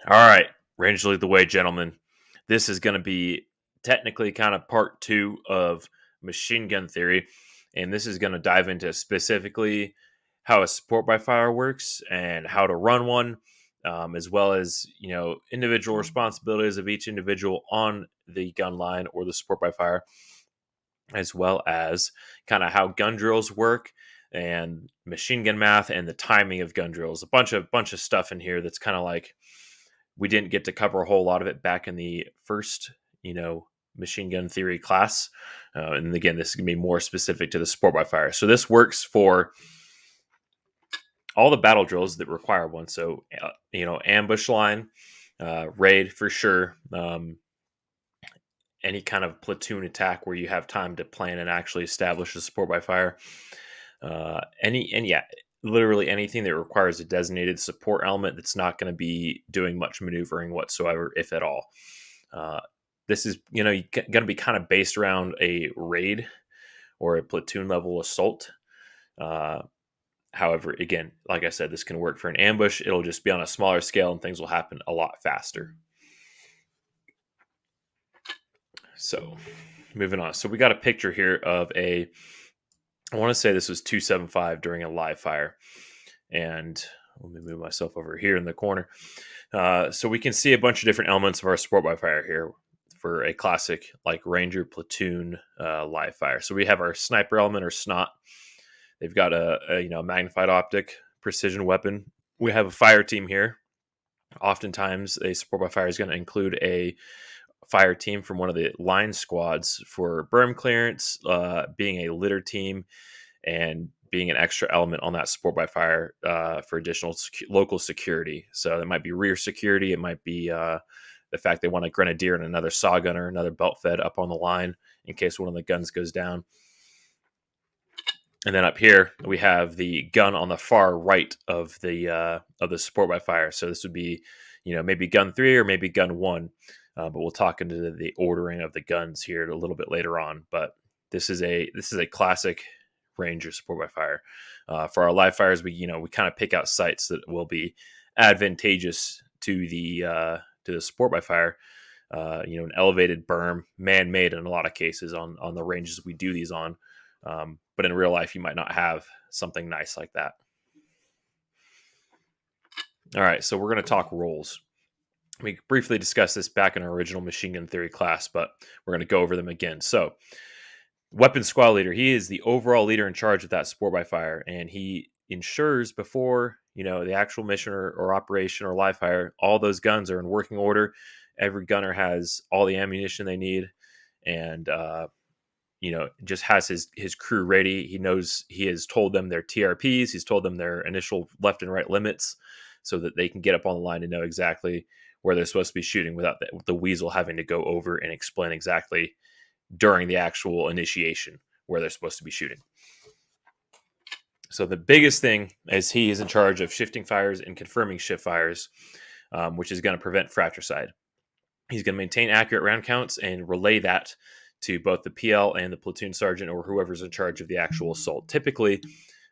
All right, Range Lead the Way, gentlemen. This is going to be technically kind of part two of machine gun theory, and this is going to dive into specifically how a support by fire works and how to run one, as well as individual responsibilities of each individual on the gun line or the support by fire, as well as kind of how gun drills work and machine gun math and the timing of gun drills. A bunch of stuff in here that's kind of like we didn't get to cover a whole lot of it back in the first, machine gun theory class. And again, this is going to be more specific to the support by fire. So this works for all the battle drills that require one. So, ambush line, raid for sure. Any kind of platoon attack where you have time to plan and actually establish a support by fire. Literally anything that requires a designated support element that's not going to be doing much maneuvering whatsoever, if at all. This is going to be kind of based around a raid or a platoon level assault. However, again, like I said, this can work for an ambush. It'll just be on a smaller scale and things will happen a lot faster. So moving on. So we got a picture here of I want to say this was 275 during a live fire. And let me move myself over here in the corner. So we can see a bunch of different elements of our support by fire here for a classic like Ranger platoon live fire. So we have our sniper element or SNOT. They've got a magnified optic precision weapon. We have a fire team here. Oftentimes a support by fire is going to include a fire team from one of the line squads for berm clearance, being a litter team, and being an extra element on that support by fire for additional local security. So it might be rear security. It might be the fact they want a grenadier and another saw gunner, another belt fed up on the line in case one of the guns goes down. And then up here we have the gun on the far right of the support by fire. So this would be, maybe gun 3 or maybe gun 1. But we'll talk into the ordering of the guns here a little bit later on. But this is a classic Ranger support by fire. For our live fires, we kind of pick out sites that will be advantageous to the support by fire. An elevated berm, man-made in a lot of cases on the ranges we do these on. But in real life, you might not have something nice like that. All right, so we're going to talk roles. We briefly discussed this back in our original machine gun theory class, but we're going to go over them again. So, weapons squad leader, he is the overall leader in charge of that support by fire, and he ensures before the actual mission or operation or live fire, all those guns are in working order. Every gunner has all the ammunition they need, and just has his crew ready. He knows he has told them their TRPs. He's told them their initial left and right limits so that they can get up on the line and know exactly where they're supposed to be shooting without the weasel having to go over and explain exactly during the actual initiation where they're supposed to be shooting. So the biggest thing is he is in charge of shifting fires and confirming shift fires, which is going to prevent fratricide. He's going to maintain accurate round counts and relay that to both the PL and the platoon sergeant or whoever's in charge of the actual assault. Typically,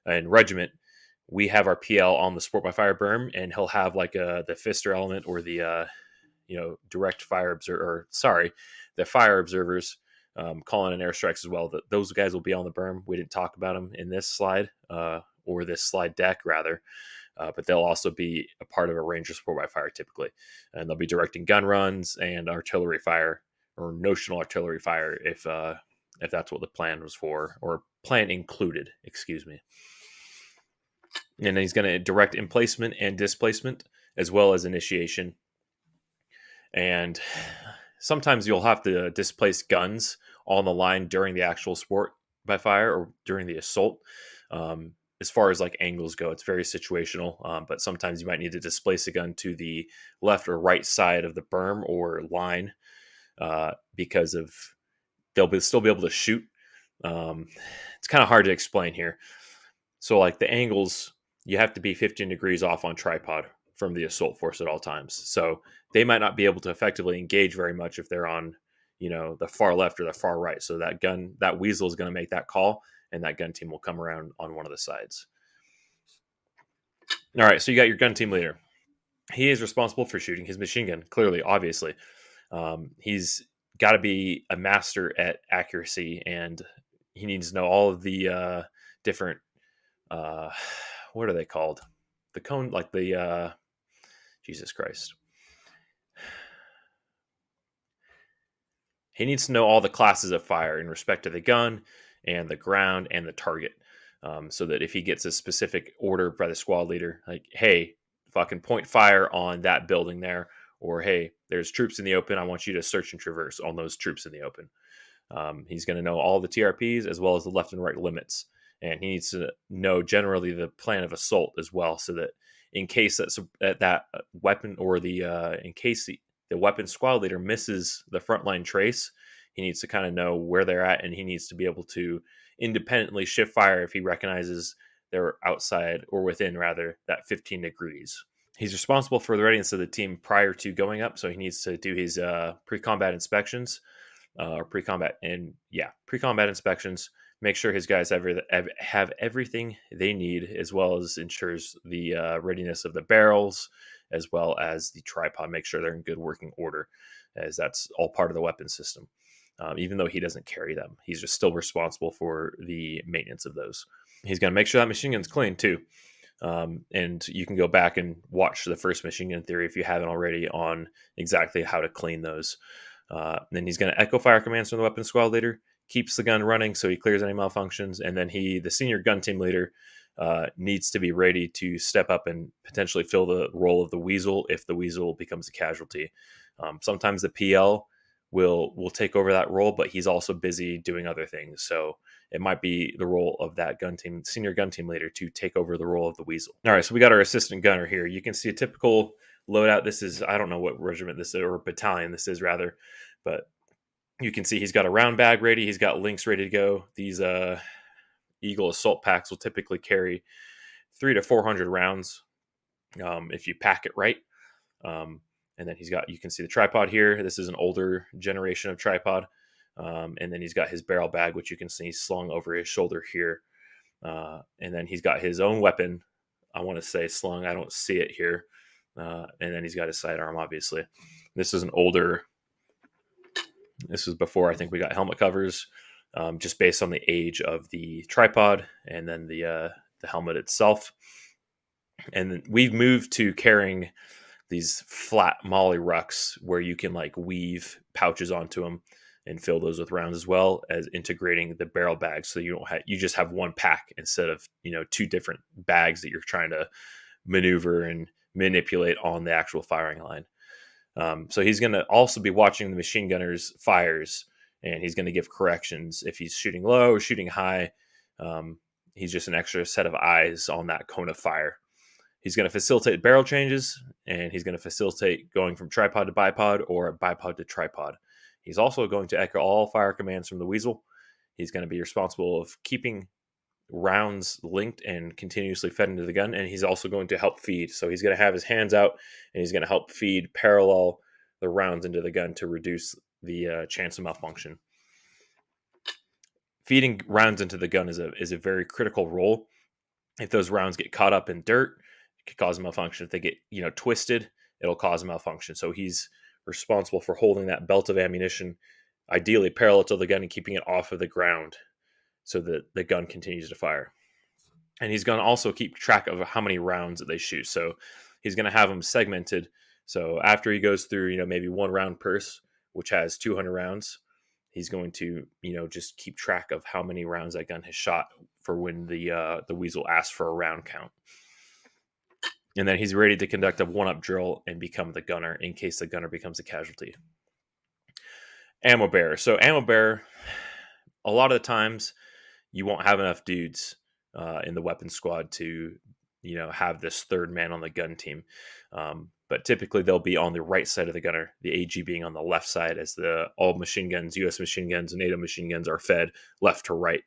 in regiment, we have our PL on the support by fire berm, and he'll have like the Fister element or the direct fire observer. The fire observers calling in airstrikes as well. Those guys will be on the berm. We didn't talk about them in this slide or this slide deck rather. But they'll also be a part of a Ranger support by fire typically. And they'll be directing gun runs and artillery fire or notional artillery fire if that's what the plan was for, or plan included, excuse me. And then he's going to direct emplacement and displacement as well as initiation. And sometimes you'll have to displace guns on the line during the actual support by fire or during the assault. As far as like angles go, it's very situational, but sometimes you might need to displace a gun to the left or right side of the berm or line because of they'll still be able to shoot. It's kind of hard to explain here. So like the angles, you have to be 15 degrees off on tripod from the assault force at all times. So they might not be able to effectively engage very much if they're on, the far left or the far right. So that weasel is going to make that call, and that gun team will come around on one of the sides. All right, so you got your gun team leader. He is responsible for shooting his machine gun, clearly, obviously. He's got to be a master at accuracy, and he needs to know all of the different, uh, what are they called? The cone, like the, Jesus Christ. He needs to know all the classes of fire in respect to the gun and the ground and the target. So that if he gets a specific order by the squad leader, like, hey, fucking point fire on that building there, or hey, there's troops in the open, I want you to search and traverse on those troops in the open. He's going to know all the TRPs as well as the left and right limits. And he needs to know generally the plan of assault as well, so that in case that weapon or in case the weapon squad leader misses the frontline trace, he needs to kind of know where they're at, and he needs to be able to independently shift fire if he recognizes they're outside or within, rather, that 15 degrees. He's responsible for the readiness of the team prior to going up, so he needs to do his pre-combat inspections, or pre-combat inspections. Make sure his guys have everything they need, as well as ensures the readiness of the barrels, as well as the tripod. Make sure they're in good working order, as that's all part of the weapon system. Even though he doesn't carry them, he's just still responsible for the maintenance of those. He's going to make sure that machine gun's clean too. And you can go back and watch the first machine gun theory if you haven't already on exactly how to clean those. Then he's going to echo fire commands from the weapon squad leader, keeps the gun running so he clears any malfunctions, and then the senior gun team leader, needs to be ready to step up and potentially fill the role of the weasel if the weasel becomes a casualty. Sometimes the PL will take over that role, but he's also busy doing other things. So it might be the role of that senior gun team leader to take over the role of the weasel. All right, so we got our assistant gunner here. You can see a typical loadout. This is, I don't know what regiment this is, or battalion this is rather, but you can see he's got a round bag ready. He's got links ready to go. These Eagle assault packs will typically carry 300 to 400 rounds if you pack it right. And then you can see the tripod here. This is an older generation of tripod. And then he's got his barrel bag, which you can see slung over his shoulder here. And then he's got his own weapon. I want to say slung. I don't see it here. And then he's got his sidearm, obviously. This is this was before I think we got helmet covers, just based on the age of the tripod and then the helmet itself. And then we've moved to carrying these flat molly rucks where you can like weave pouches onto them and fill those with rounds, as well as integrating the barrel bags, so you just have one pack instead of two different bags that you're trying to maneuver and manipulate on the actual firing line. So he's going to also be watching the machine gunner's fires, and he's going to give corrections if he's shooting low or shooting high. He's just an extra set of eyes on that cone of fire. He's going to facilitate barrel changes, and he's going to facilitate going from tripod to bipod or bipod to tripod. He's also going to echo all fire commands from the weasel. He's going to be responsible of keeping rounds linked and continuously fed into the gun, and he's also going to help feed. So he's going to have his hands out, and he's going to help feed parallel the rounds into the gun to reduce the chance of malfunction. Feeding rounds into the gun is a very critical role. If those rounds get caught up in dirt, it could cause a malfunction. If they get twisted, it'll cause a malfunction. So he's responsible for holding that belt of ammunition ideally parallel to the gun and keeping it off of the ground so that the gun continues to fire. And he's going to also keep track of how many rounds that they shoot. So he's going to have them segmented. So after he goes through, maybe one round purse, which has 200 rounds, he's going to, just keep track of how many rounds that gun has shot for when the weasel asks for a round count. And then he's ready to conduct a one-up drill and become the gunner in case the gunner becomes a casualty. Ammo bearer. So ammo bearer, a lot of the times you won't have enough dudes in the weapon squad to, have this third man on the gun team. But typically they'll be on the right side of the gunner, the AG being on the left side, as all machine guns, US machine guns, and NATO machine guns are fed left to right.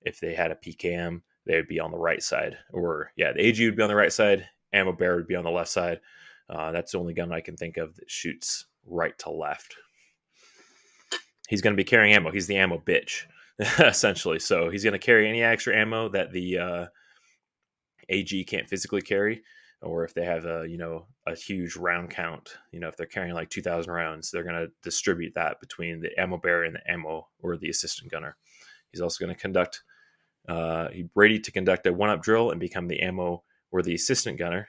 If they had a PKM, they would be on the right side. Or, the AG would be on the right side, ammo bearer would be on the left side. That's the only gun I can think of that shoots right to left. He's going to be carrying ammo. He's the ammo bitch, essentially. So he's going to carry any extra ammo that the AG can't physically carry. or if they have a huge round count, if they're carrying like 2,000 rounds, they're going to distribute that between the ammo bearer and the ammo or the assistant gunner. He's also going to he's ready to conduct a one-up drill and become the ammo or the assistant gunner,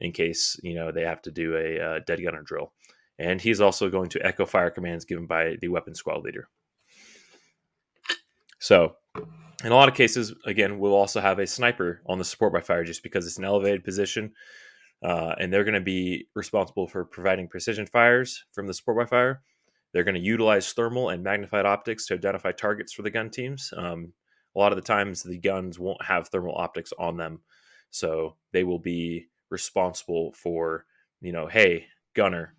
in case they have to do a dead gunner drill. And he's also going to echo fire commands given by the weapon squad leader. So in a lot of cases, again, we'll also have a sniper on the support by fire just because it's an elevated position, and they're going to be responsible for providing precision fires from the support by fire. They're going to utilize thermal and magnified optics to identify targets for the gun teams. A lot of the times, the guns won't have thermal optics on them, so they will be responsible for, hey, gunner,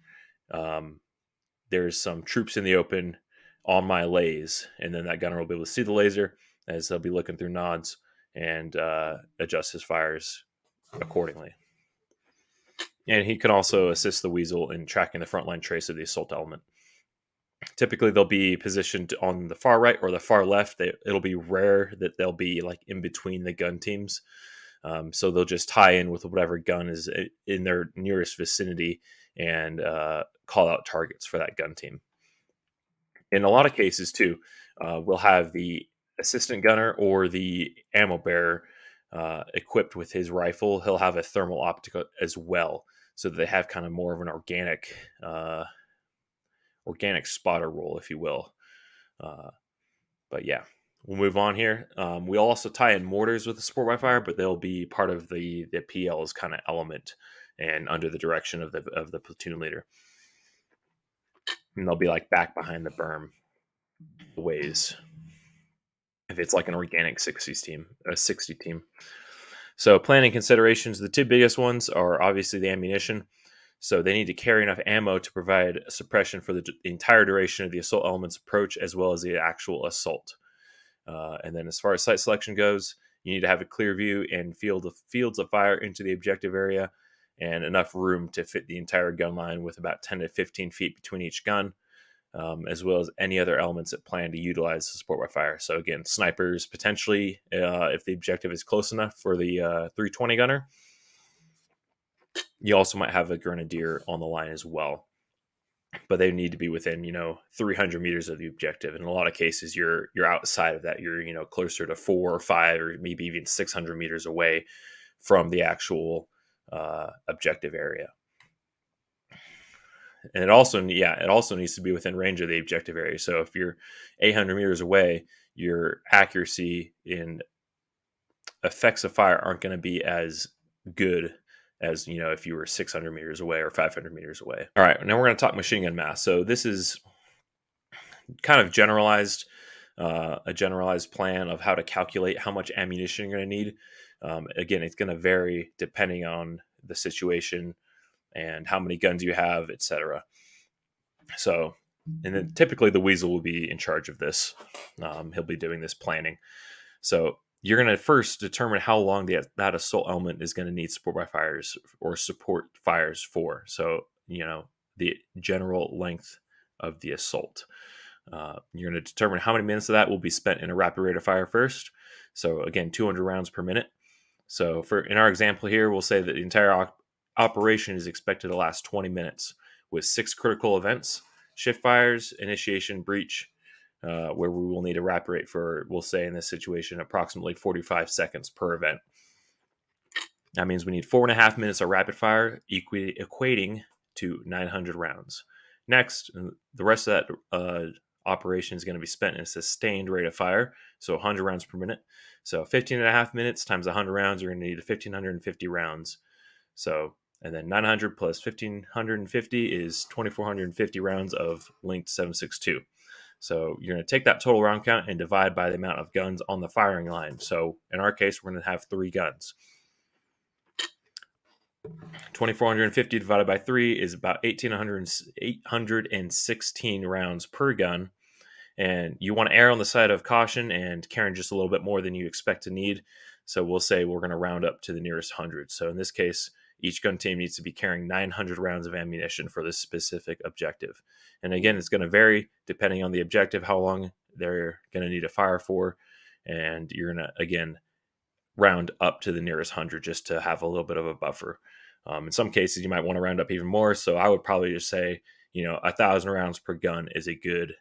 there's some troops in the open on my lays, and then that gunner will be able to see the laser as they'll be looking through nods and adjust his fires accordingly. And he can also assist the weasel in tracking the frontline trace of the assault element. Typically, they'll be positioned on the far right or the far left. It'll be rare that they'll be like in between the gun teams. So they'll just tie in with whatever gun is in their nearest vicinity and call out targets for that gun team. In a lot of cases, too, we'll have the assistant gunner or the ammo bearer equipped with his rifle. He'll have a thermal optic as well, so that they have kind of more of an organic spotter role, if you will. But yeah, we'll move on here. We'll also tie in mortars with the support by fire, but they'll be part of the PL's kind of element and under the direction of the platoon leader. And they'll be like back behind the berm ways if it's like an organic 60 team. So planning considerations, the two biggest ones are obviously the ammunition. So they need to carry enough ammo to provide suppression for the entire duration of the assault element's approach, as well as the actual assault. And then as far as site selection goes, you need to have a clear view and fields of fire into the objective area, and enough room to fit the entire gun line with about 10 to 15 feet between each gun, as well as any other elements that plan to utilize the support by fire. So again, snipers potentially, if the objective is close enough for the 320 gunner. You also might have a grenadier on the line as well, but they need to be within 300 meters of the objective. In a lot of cases, you're outside of that. You're closer to 4 or 5 or maybe even 600 meters away from the actual objective area. And it also needs to be within range of the objective area. So if you're 800 meters away, your accuracy in effects of fire aren't going to be as good as if you were 600 meters away or 500 meters away. All right, now we're going to talk machine gun mass. So this is kind of generalized, a generalized plan of how to calculate how much ammunition you're going to need. Again, it's going to vary depending on the situation and how many guns you have, etc. So, and then typically the weasel will be in charge of this. He'll be doing this planning. So you're going to first determine how long that assault element is going to need support by fires or support fires for. So, the general length of the assault. You're going to determine how many minutes of that will be spent in a rapid rate of fire first. So again, 200 rounds per minute. So in our example here, we'll say that the entire operation is expected to last 20 minutes with 6 critical events: shift fires, initiation, breach, where we will need a rapid rate for, we'll say in this situation, approximately 45 seconds per event. That means we need 4.5 minutes of rapid fire, equating to 900 rounds. Next, the rest of that operation is going to be spent in a sustained rate of fire, so 100 rounds per minute. So 15.5 minutes times 100 rounds, you're going to need 1,550 rounds. So, and then 900 plus 1,550 is 2,450 rounds of linked 7.62. So you're going to take that total round count and divide by the amount of guns on the firing line. So in our case, we're going to have 3 guns. 2,450 divided by 3 is about 816 rounds per gun. And you want to err on the side of caution and carrying just a little bit more than you expect to need. So we'll say we're going to round up to the nearest 100. So in this case, each gun team needs to be carrying 900 rounds of ammunition for this specific objective. And again, it's going to vary depending on the objective, how long they're going to need to fire for. And you're going to, again, round up to the nearest 100 just to have a little bit of a buffer. In some cases, you might want to round up even more. So I would probably just say, 1,000 rounds per gun is a good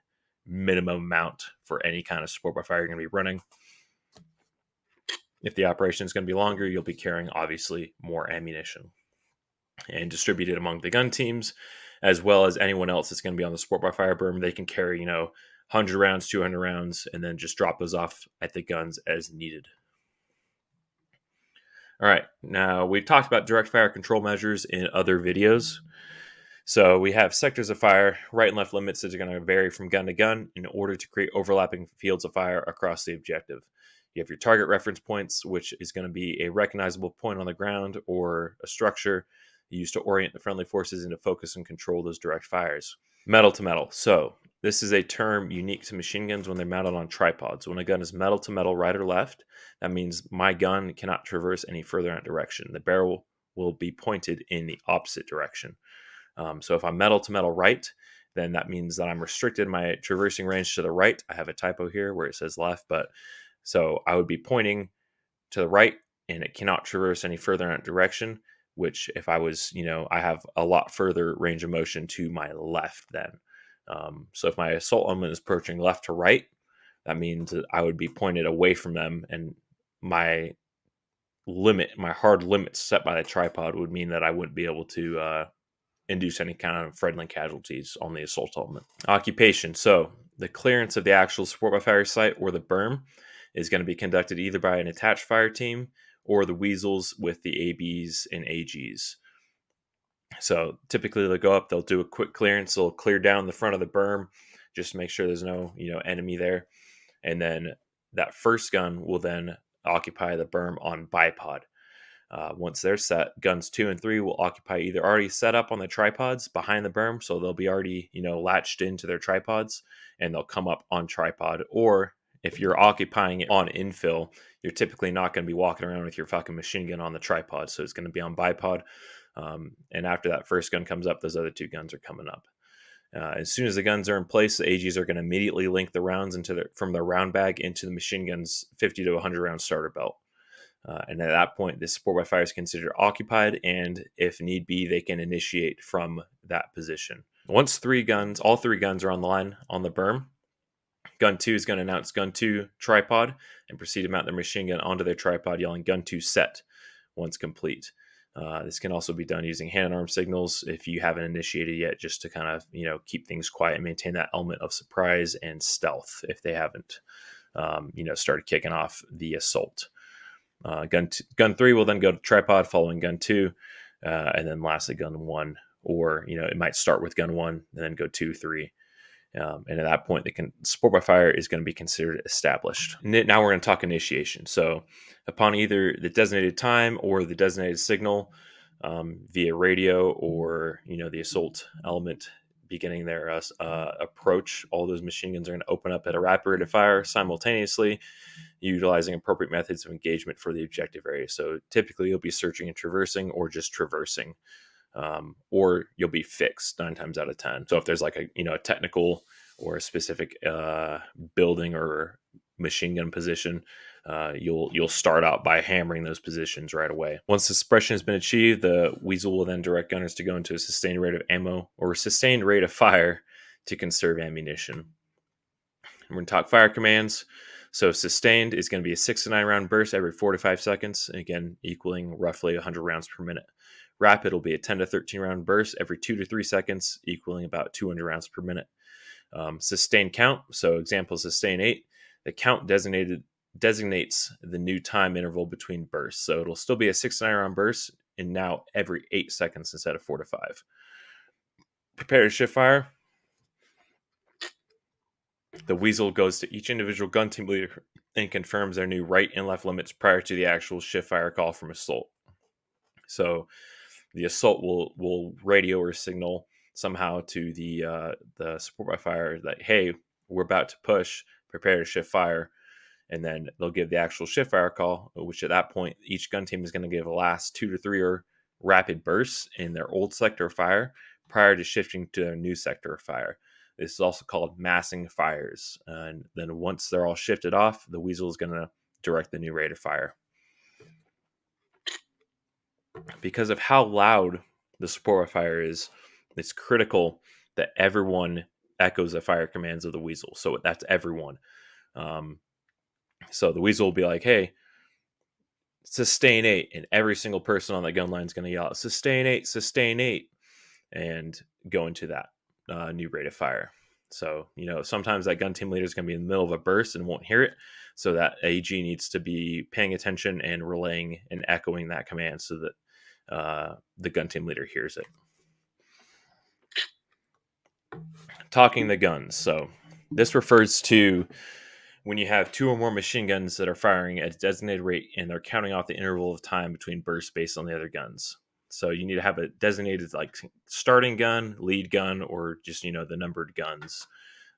minimum amount for any kind of support by fire you're going to be running. If the operation is going to be longer, you'll be carrying obviously more ammunition and distribute it among the gun teams, as well as anyone else that's going to be on the support by fire berm. They can carry, 100 rounds, 200 rounds, and then just drop those off at the guns as needed. All right, now we've talked about direct fire control measures in other videos. So we have sectors of fire, right and left limits that are going to vary from gun to gun in order to create overlapping fields of fire across the objective. You have your target reference points, which is going to be a recognizable point on the ground or a structure used to orient the friendly forces into focus and control those direct fires. Metal to metal. So this is a term unique to machine guns when they're mounted on tripods. When a gun is metal to metal, right or left, that means my gun cannot traverse any further in that direction. The barrel will be pointed in the opposite direction. So if I'm metal to metal right, then that means that I'm restricted my traversing range to the right. I have a typo here where it says left, but so I would be pointing to the right and it cannot traverse any further in that direction, which if I was, I have a lot further range of motion to my left then. So if my assault element is approaching left to right, that means that I would be pointed away from them, and my hard limits set by the tripod would mean that I wouldn't be able to induce any kind of friendly casualties on the assault element. Occupation. So the clearance of the actual support by fire site or the berm is going to be conducted either by an attached fire team or the weasels with the ABs and AGs. So typically they'll go up, they'll do a quick clearance, they'll clear down the front of the berm just to make sure there's no, enemy there. And then that first gun will then occupy the berm on bipod. Once they're set, guns 2 and 3 will occupy either already set up on the tripods behind the berm, so they'll be already, latched into their tripods, and they'll come up on tripod. Or if you're occupying it on infill, you're typically not going to be walking around with your fucking machine gun on the tripod, so it's going to be on bipod. And after that first gun comes up, those other 2 guns are coming up. As soon as the guns are in place, the AGs are going to immediately link the rounds from the round bag into the machine gun's 50 to 100 round starter belt. And at that point, the support by fire is considered occupied, and if need be, they can initiate from that position. Once all 3 guns are on the line on the berm, gun 2 is going to announce gun 2 tripod and proceed to mount their machine gun onto their tripod, yelling gun 2 set once complete. This can also be done using hand and arm signals if you haven't initiated yet, just to kind of, keep things quiet and maintain that element of surprise and stealth if they haven't, started kicking off the assault. Gun 3 will then go to tripod following gun 2, and then lastly gun 1, or it might start with gun 1 and then go 2, 3, and at that point the support by fire is going to be considered established. Now we're going to talk initiation. So upon either the designated time or the designated signal, via radio or the assault element beginning their approach, all those machine guns are going to open up at a rapid rate of fire simultaneously, utilizing appropriate methods of engagement for the objective area. So typically you'll be searching and traversing, or just traversing, or you'll be fixed 9 times out of 10. So if there's like a technical or a specific building or machine gun position, you'll start out by hammering those positions right away. Once the suppression has been achieved, the weasel will then direct gunners to go into a sustained rate of ammo or a sustained rate of fire to conserve ammunition. We're going to talk fire commands. So sustained is going to be a 6 to 9 round burst every 4 to 5 seconds, again equaling roughly 100 rounds per minute. Rapid will be a 10 to 13 round burst every 2 to 3 seconds, equaling about 200 rounds per minute. Sustained count, so example sustain 8, the count designates the new time interval between bursts. So it'll still be a 6 to 9 round burst, and now every 8 seconds instead of 4 to 5. Prepare to shift fire. The weasel goes to each individual gun team leader and confirms their new right and left limits prior to the actual shift fire call from assault. So the assault will radio or signal somehow to the support by fire that, hey, we're about to push, prepare to shift fire. And then they'll give the actual shift fire call, which at that point, each gun team is going to give the last 2 to 3 or rapid bursts in their old sector of fire prior to shifting to their new sector of fire. This is also called massing fires. And then once they're all shifted off, the weasel is going to direct the new rate of fire. Because of how loud the support fire is, it's critical that everyone echoes the fire commands of the weasel. So that's everyone. Um, so the weasel will be like, "Hey, sustain 8," and every single person on that gun line is going to yell, sustain 8," and go into that new rate of fire. So, sometimes that gun team leader is going to be in the middle of a burst and won't hear it. So that AG needs to be paying attention and relaying and echoing that command so that the gun team leader hears it. Talking the guns. So this refers to when you have 2 or more machine guns that are firing at a designated rate and they're counting off the interval of time between bursts based on the other guns. So you need to have a designated like starting gun, lead gun, or just the numbered guns,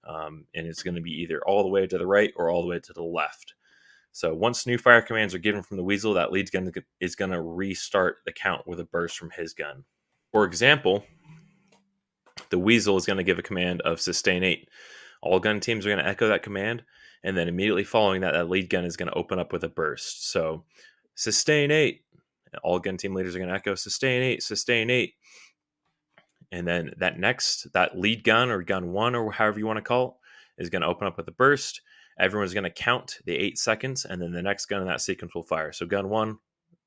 and it's going to be either all the way to the right or all the way to the left. So once new fire commands are given from the weasel, that lead gun is going to restart the count with a burst from his gun. For example, the weasel is going to give a command of sustain 8. All gun teams are going to echo that command, and then immediately following that, that lead gun is going to open up with a burst. So sustain 8. All gun team leaders are going to echo sustain 8, sustain 8. And then that lead gun or gun 1 or however you want to call it is going to open up with a burst. Everyone's going to count the 8 seconds, and then the next gun in that sequence will fire. So gun 1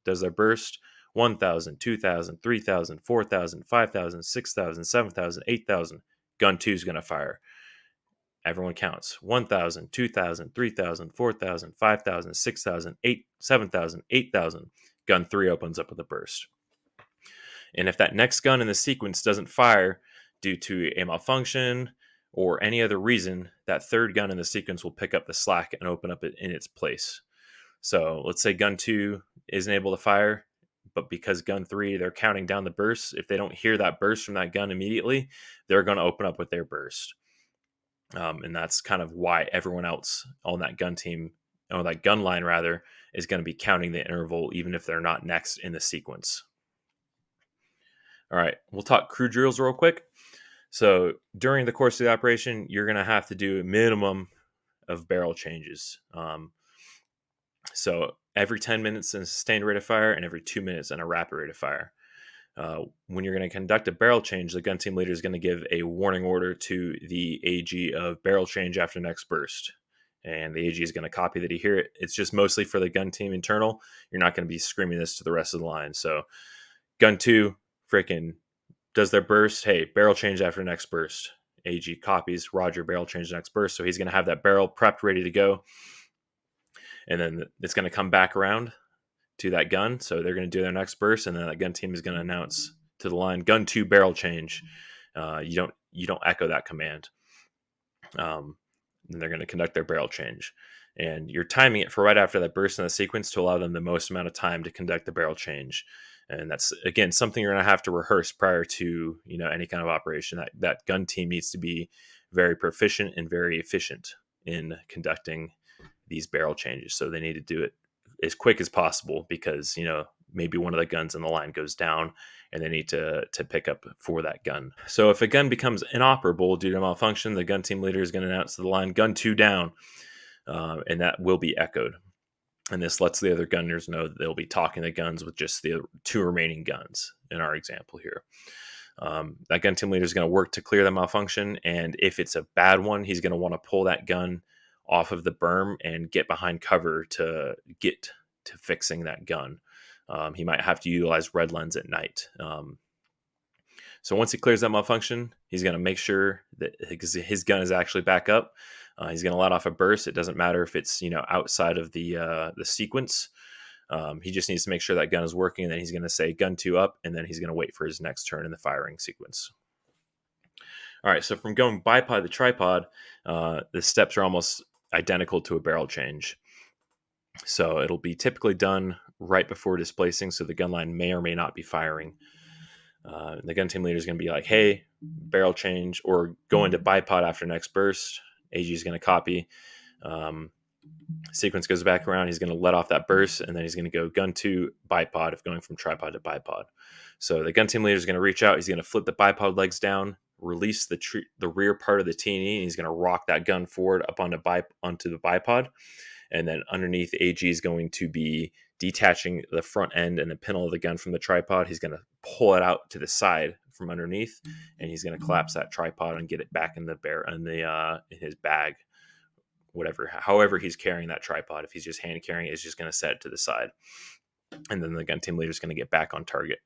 does their burst, 1,000, 2,000, 3,000, 4,000, 5,000, 6,000, 7,000, 8,000. Gun 2 is going to fire. Everyone counts 1,000, 2,000, 3,000, 4,000, 5,000, 6,000, 7,000, 8,000. Gun 3 opens up with a burst. And if that next gun in the sequence doesn't fire due to a malfunction or any other reason, that third gun in the sequence will pick up the slack and open up it in its place. So let's say gun 2 isn't able to fire, but because gun 3, they're counting down the bursts. If they don't hear that burst from that gun immediately, they're going to open up with their burst. And that's kind of why everyone else on that gun team, on that gun line rather, is going to be counting the interval even if they're not next in the sequence. All right, we'll talk crew drills real quick. So during the course of the operation, you're going to have to do a minimum of barrel changes. So every 10 minutes in a sustained rate of fire and every 2 minutes in a rapid rate of fire. When you're going to conduct a barrel change, the gun team leader is going to give a warning order to the AG of barrel change after next burst. And the AG is going to copy that he hear it. It's just mostly for the gun team internal. You're not going to be screaming this to the rest of the line. So gun 2 freaking does their burst. Hey, barrel change after next burst. AG copies, Roger, barrel change next burst. So he's going to have that barrel prepped, ready to go. And then it's going to come back around to that gun. So they're going to do their next burst, and then that gun team is going to announce to the line, gun 2 barrel change. You don't echo that command. And they're going to conduct their barrel change. And you're timing it for right after that burst in the sequence to allow them the most amount of time to conduct the barrel change. And that's, again, something you're going to have to rehearse prior to any kind of operation. That gun team needs to be very proficient and very efficient in conducting these barrel changes. So they need to do it as quick as possible because maybe one of the guns in the line goes down and they need to pick up for that gun. So if a gun becomes inoperable due to malfunction, the gun team leader is going to announce to the line, gun 2 down, and that will be echoed. And this lets the other gunners know that they'll be talking the guns with just the 2 remaining guns in our example here. That gun team leader is going to work to clear the malfunction, and if it's a bad one, he's going to want to pull that gun off of the berm and get behind cover to get to fixing that gun. He might have to utilize red lens at night. So once he clears that malfunction, he's going to make sure that his gun is actually back up. He's going to let off a burst. It doesn't matter if it's outside of the sequence. He just needs to make sure that gun is working, and then he's going to say gun 2 up, and then he's going to wait for his next turn in the firing sequence. All right, so from going bipod to tripod, the steps are almost identical to a barrel change. So it'll be typically done right before displacing, so the gun line may or may not be firing. The gun team leader is going to be like, hey, barrel change, or go into bipod after next burst. AG is going to copy. Sequence goes back around. He's going to let off that burst, and then he's going to go gun 2 bipod if going from tripod to bipod. So the gun team leader is going to reach out. He's going to flip the bipod legs down, release the rear part of the T&E, and he's going to rock that gun forward up onto the bipod. And then underneath, AG is going to be detaching the front end and the pintle of the gun from the tripod. He's going to pull it out to the side from underneath, and he's going to collapse that tripod and get it back in in his bag, however he's carrying that tripod. If he's just hand carrying it, he's just going to set it to the side, and then the gun team leader is going to get back on target.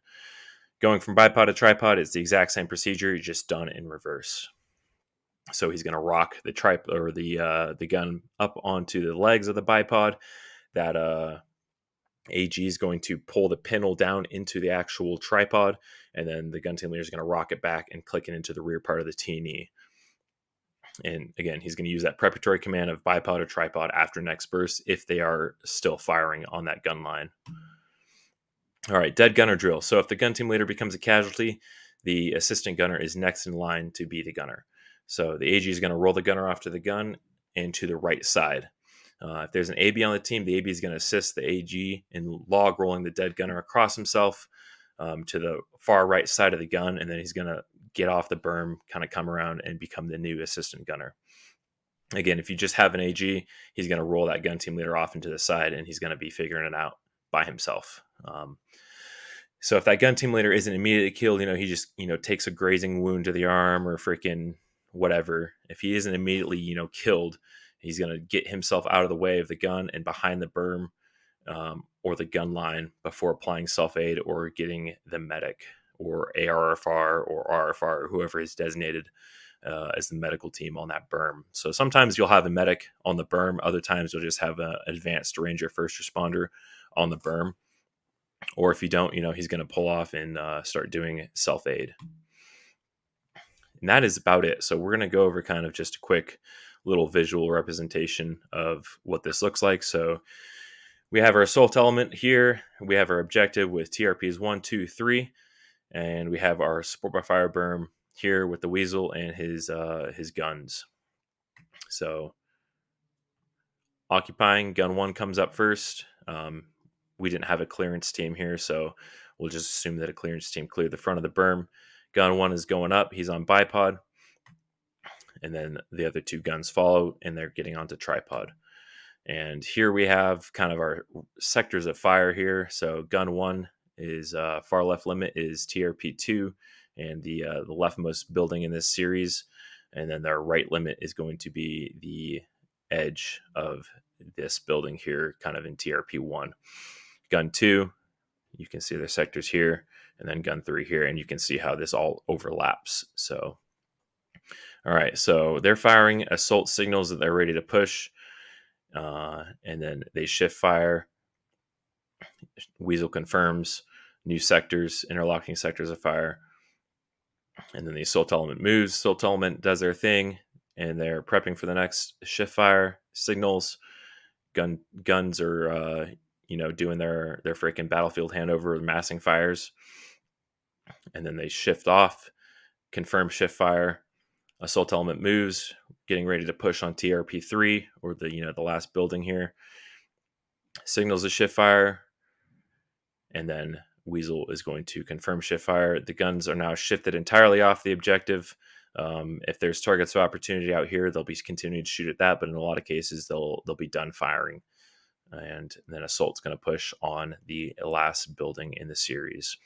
Going from bipod to tripod, it's the exact same procedure, just done in reverse. So he's going to rock the gun up onto the legs of the bipod. That AG is going to pull the pintle down into the actual tripod, and then the gun team leader is going to rock it back and click it into the rear part of the T&E. And again, he's going to use that preparatory command of bipod or tripod after next burst if they are still firing on that gun line. All right, dead gunner drill. So if the gun team leader becomes a casualty, the assistant gunner is next in line to be the gunner. So the AG is going to roll the gunner off to the gun and to the right side. If there's an AB on the team, the AB is going to assist the AG in log rolling the dead gunner across himself to the far right side of the gun, and then he's going to get off the berm, kind of come around and become the new assistant gunner. Again, if you just have an AG, he's going to roll that gun team leader off into the side, and he's going to be figuring it out by himself. So if that gun team leader isn't immediately killed, he just, takes a grazing wound to the arm or freaking whatever. If he isn't immediately, killed, he's going to get himself out of the way of the gun and behind the berm or the gun line before applying self-aid or getting the medic or ARFR or RFR or whoever is designated as the medical team on that berm. So sometimes you'll have a medic on the berm. Other times you'll just have an advanced ranger first responder on the berm. Or if you don't, he's going to pull off and start doing self-aid. And that is about it. So we're going to go over kind of just a quick little visual representation of what this looks like. So we have our assault element here. We have our objective with TRPs 1, 2, 3. And we have our support by fire berm here with the weasel and his guns. So occupying, gun 1 comes up first. We didn't have a clearance team here, so we'll just assume that a clearance team cleared the front of the berm. Gun 1 is going up. He's on bipod. And then the other 2 guns follow, and they're getting onto tripod. And here we have kind of our sectors of fire here. So gun 1 is far left limit is TRP 2 and the leftmost building in this series. And then their right limit is going to be the edge of this building here, kind of in TRP 1. Gun 2, you can see their sectors here, and then gun 3 here, and you can see how this all overlaps. So, all right, so they're firing assault signals that they're ready to push, and then they shift fire. Weasel confirms new sectors, interlocking sectors of fire, and then the assault element moves. Assault element does their thing, and they're prepping for the next shift fire signals. Guns are doing their freaking battlefield handover, massing fires, and then they shift off, confirm shift fire. Assault element moves, getting ready to push on TRP 3 or the last building here. Signals a shift fire, and then Weasel is going to confirm shift fire. The guns are now shifted entirely off the objective. If there's targets of opportunity out here, they'll be continuing to shoot at that, but in a lot of cases, they'll be done firing. And then assault's going to push on the last building in the series.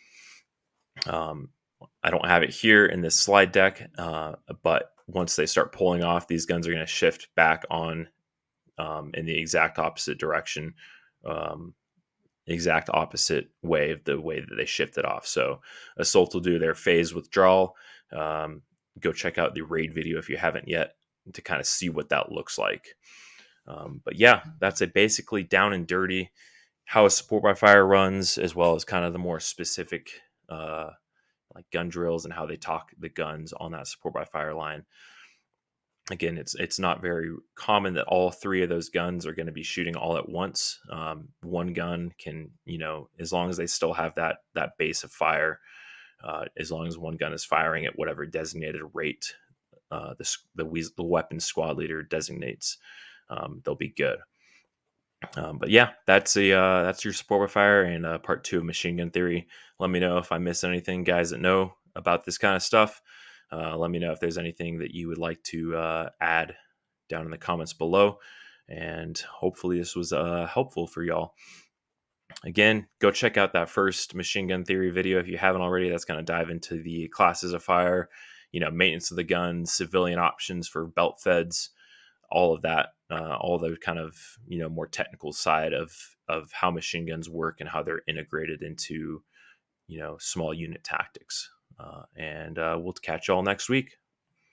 I don't have it here in this slide deck, but once they start pulling off, these guns are going to shift back on in the exact opposite direction, exact opposite way of the way that they shifted off. So assault will do their phase withdrawal. Go check out the raid video if you haven't yet to kind of see what that looks like. But yeah, that's a basically down and dirty how a support by fire runs, as well as kind of the more specific like gun drills and how they talk the guns on that support by fire line. Again, it's not very common that all 3 of those guns are going to be shooting all at once. One gun can, as long as they still have that base of fire, as long as one gun is firing at whatever designated rate the weapon squad leader designates, they'll be good. But yeah, that's your support by fire and part 2 of machine gun theory. Let me know if I missed anything, guys that know about this kind of stuff. Let me know if there's anything that you would like to add down in the comments below. And hopefully this was helpful for y'all. Again, go check out that first machine gun theory video if you haven't already. That's going to dive into the classes of fire, maintenance of the gun, civilian options for belt feds, all of that, all the kind of more technical side of how machine guns work and how they're integrated into small unit tactics. And we'll catch you all next week.